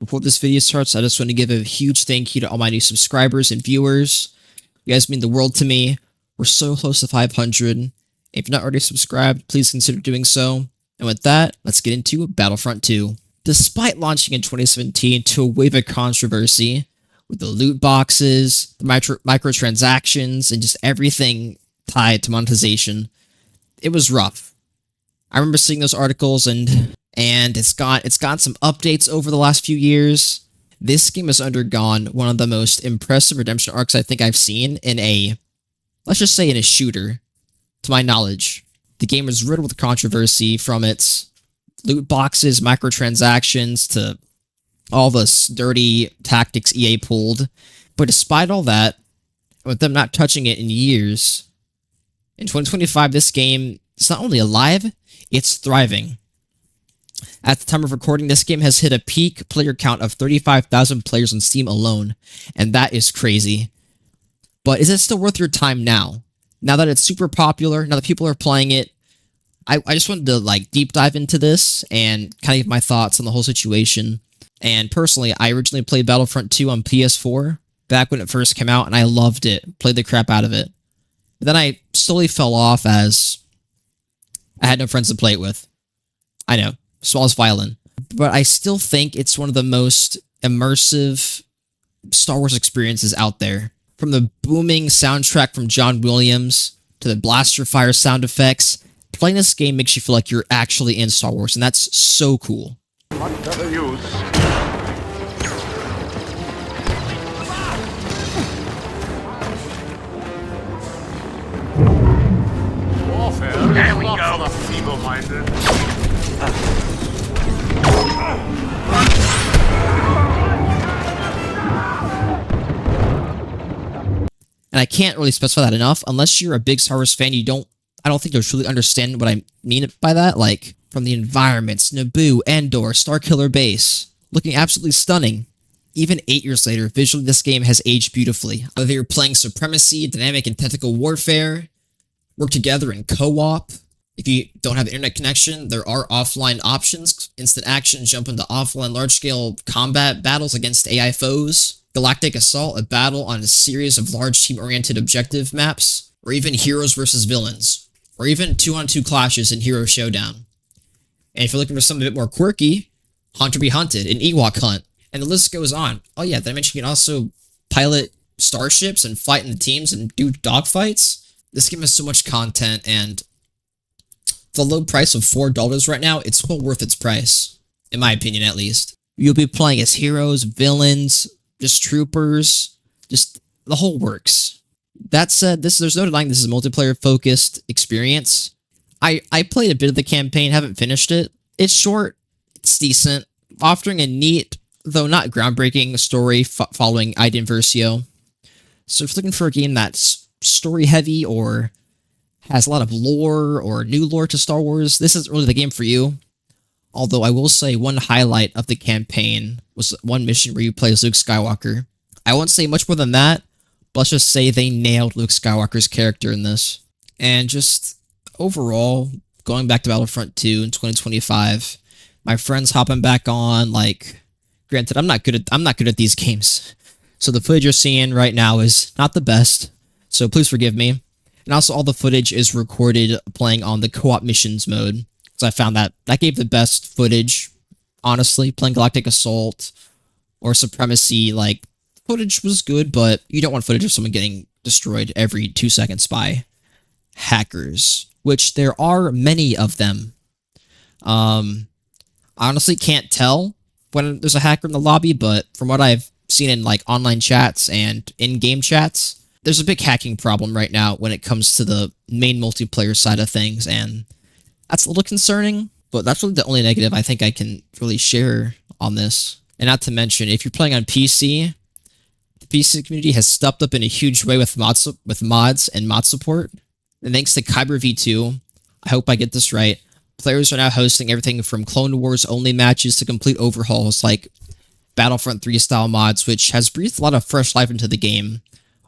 Before this video starts, I just want to give a huge thank you to all my new subscribers and viewers. You guys mean the world to me. We're so close to 500. If you're not already subscribed, please consider doing so. And with that, let's get into Battlefront 2. Despite launching in 2017 to a wave of controversy, with the loot boxes, the microtransactions, and just everything tied to monetization, it was rough. I remember seeing those articles, and it's gotten some updates over the last few years. This game has undergone one of the most impressive redemption arcs I think I've seen in a, let's just say in a shooter, to my knowledge. The game is riddled with controversy, from its loot boxes, microtransactions, to all the dirty tactics EA pulled. But despite all that, with them not touching it in years, in 2025 this game is not only alive, it's thriving. At the time of recording, this game has hit a peak player count of 35,000 players on Steam alone, and that is crazy. But is it still worth your time now? Now that it's super popular, now that people are playing it, I just wanted to deep dive into this and kind of give my thoughts on the whole situation. And personally, I originally played Battlefront 2 on PS4 back when it first came out, and I loved it, played the crap out of it. But then I slowly fell off as I had no friends to play it with. I know, smallest violin. But I still think it's one of the most immersive Star Wars experiences out there. From the booming soundtrack from John Williams to the blaster fire sound effects, playing this game makes you feel like you're actually in Star Wars, and that's so cool. What better use? Warfare There we is not go. for the feeble-minded. And I can't really specify that enough. Unless you're a big Star Wars fan, I don't think you'll truly understand what I mean by that. Like, from the environments, Naboo, Endor, Starkiller Base, looking absolutely stunning. Even 8 years later, visually this game has aged beautifully. Whether you're playing Supremacy, Dynamic and Tactical Warfare, work together in co-op. If you don't have internet connection, there are offline options. Instant action, jump into offline large-scale combat battles against AI foes. Galactic Assault, a battle on a series of large team-oriented objective maps. Or even heroes versus villains. Or even 2-on-2 clashes in Hero Showdown. And if you're looking for something a bit more quirky, Hunter be Hunted, an Ewok hunt. And the list goes on. Oh yeah, did I mention you can also pilot starships and fight in the teams and do dogfights? This game has so much content, and for the low price of $4 right now, it's well worth its price. In my opinion, at least. You'll be playing as heroes, villains, just troopers, just the whole works. That said, there's no denying this is a multiplayer-focused experience. I played a bit of the campaign, haven't finished it. It's short, it's decent, offering a neat, though not groundbreaking, story following Iden Versio. So if you're looking for a game that's story-heavy or has a lot of lore or new lore to Star Wars, this isn't really the game for you. Although I will say one highlight of the campaign was one mission where you play as Luke Skywalker. I won't say much more than that, but let's just say they nailed Luke Skywalker's character in this. And just overall, going back to Battlefront 2 in 2025, my friends hopping back on, granted, I'm not good at these games. So the footage you're seeing right now is not the best, so please forgive me. And also all the footage is recorded playing on the co-op missions mode. So I found that gave the best footage, honestly. Playing Galactic Assault or Supremacy, footage was good, but you don't want footage of someone getting destroyed every 2 seconds by hackers, which there are many of them. I honestly can't tell when there's a hacker in the lobby, but from what I've seen in online chats and in-game chats, there's a big hacking problem right now when it comes to the main multiplayer side of things, and that's a little concerning, but that's really the only negative I think I can really share on this. And not to mention, if you're playing on PC, the PC community has stepped up in a huge way with mods and mod support. And thanks to Kyber V2, I hope I get this right, players are now hosting everything from Clone Wars only matches to complete overhauls like Battlefront 3 style mods, which has breathed a lot of fresh life into the game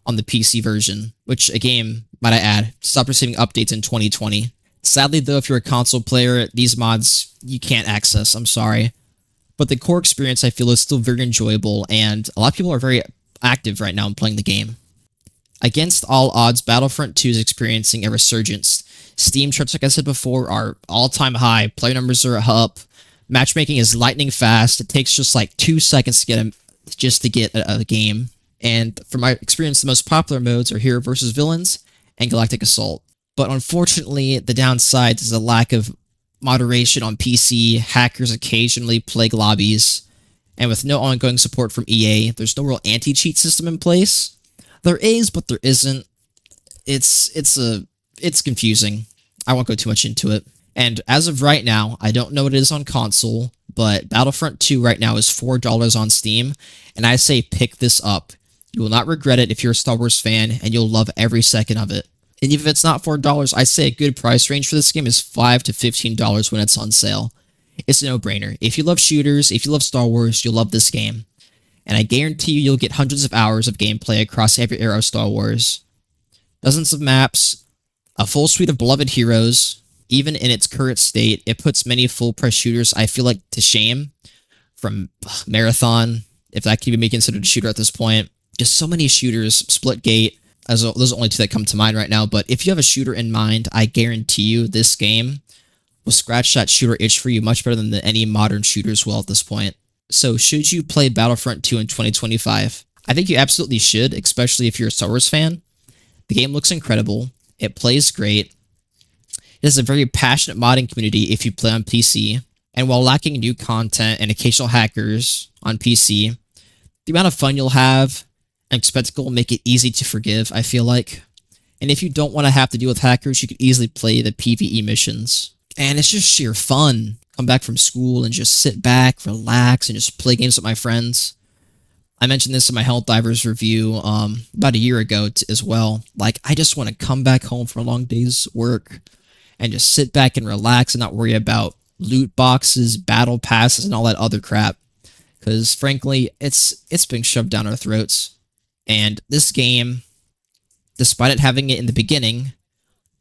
on the PC version, which a game, might I add, stopped receiving updates in 2020. Sadly though, if you're a console player, these mods you can't access, I'm sorry. But the core experience, I feel, is still very enjoyable, and a lot of people are very active right now in playing the game. Against all odds, Battlefront 2 is experiencing a resurgence. Steam trips, like I said before, are all-time high. Player numbers are up. Matchmaking is lightning fast. It takes just like 2 seconds to get a game. And from my experience, the most popular modes are Hero versus Villains and Galactic Assault. But unfortunately, the downside is a lack of moderation on PC. Hackers occasionally plague lobbies. And with no ongoing support from EA, there's no real anti-cheat system in place. There is, but there isn't. It's confusing. I won't go too much into it. And as of right now, I don't know what it is on console, but Battlefront 2 right now is $4 on Steam, and I say pick this up. You will not regret it if you're a Star Wars fan, and you'll love every second of it. And even if it's not $4, I say a good price range for this game is $5 to $15 when it's on sale. It's a no-brainer. If you love shooters, if you love Star Wars, you'll love this game. And I guarantee you'll get hundreds of hours of gameplay across every era of Star Wars. Dozens of maps, a full suite of beloved heroes. Even in its current state, it puts many full-price shooters, I feel like, to shame. From Marathon, if that can even be considered a shooter at this point. Just so many shooters, Splitgate. Those are the only two that come to mind right now, but if you have a shooter in mind, I guarantee you this game will scratch that shooter itch for you much better than any modern shooters will at this point. So should you play Battlefront 2 in 2025? I think you absolutely should, especially if you're a Star Wars fan. The game looks incredible. It plays great. It has a very passionate modding community if you play on PC. And while lacking new content and occasional hackers on PC, the amount of fun you'll have and spectacle will make it easy to forgive, I feel like. And if you don't want to have to deal with hackers, you could easily play the PvE missions. And it's just sheer fun. Come back from school and just sit back, relax, and just play games with my friends. I mentioned this in my Helldivers review about a year ago as well. Like, I just want to come back home from a long day's work and just sit back and relax and not worry about loot boxes, battle passes, and all that other crap. Because, frankly, it's being shoved down our throats. And this game, despite it having it in the beginning,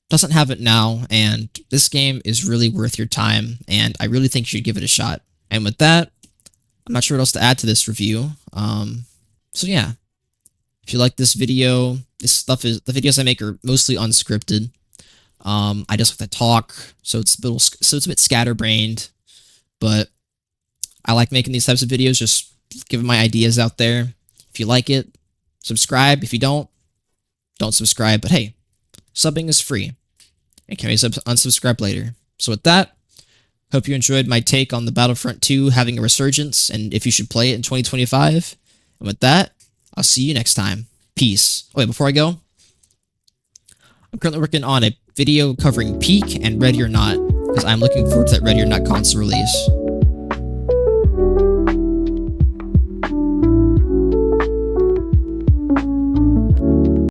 doesn't have it now, and this game is really worth your time, and I really think you should give it a shot. And with that, I'm not sure what else to add to this review. So yeah, if you like this video, the videos I make are mostly unscripted. I just like to talk, so it's a bit scatterbrained, but I like making these types of videos, just giving my ideas out there. If you like it, subscribe. If you don't subscribe. But hey, subbing is free. And can always unsubscribe later. So with that, hope you enjoyed my take on the Battlefront 2 having a resurgence and if you should play it in 2025. And with that, I'll see you next time. Peace. Oh wait, before I go, I'm currently working on a video covering Peak and Ready or Not, because I'm looking forward to that Ready or Not console release.